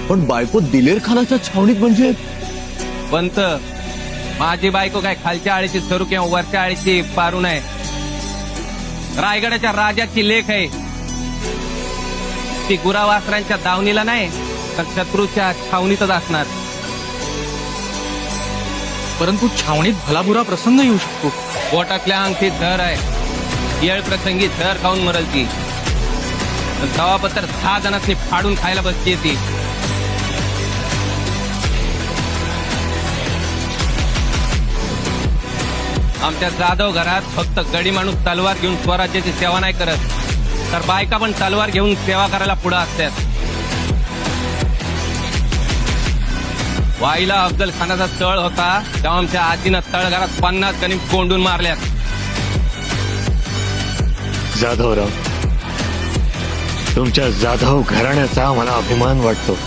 पण बायको दिलेर खानाच्या छावणीत म्हणजे पंत, माझी बायको काय खालच्या आळीची सरू किंवा वरच्या आळीची पारू नाही. रायगडाच्या राजाची लेख आहे. ती गुरावासरांच्या दावणीला नाही तर शत्रूच्या छावणीतच असणार. परंतु छावणीत भलाबुरा प्रसंग येऊ शकतो. पोटातल्या अंगठी धर आहे. येळ प्रसंगी धर खाऊन मरल ती. तवापत्तर 6 जणांनी फाडून खायला बसतीये ती. आमच्या जाधव घरात फक्त गडी माणूस तलवार घेऊन स्वराज्याची सेवा नाही करत, तर बायका पण तलवार घेऊन सेवा करायला पुढे असतात. वाईला अफजल खानाचा तळ होता तेव्हा आमच्या आजीनं तळघरात 50 गणी कोंडून मारल्यात. जाधवराव, तुमच्या जाधव घराण्याचा मला अभिमान वाटतो.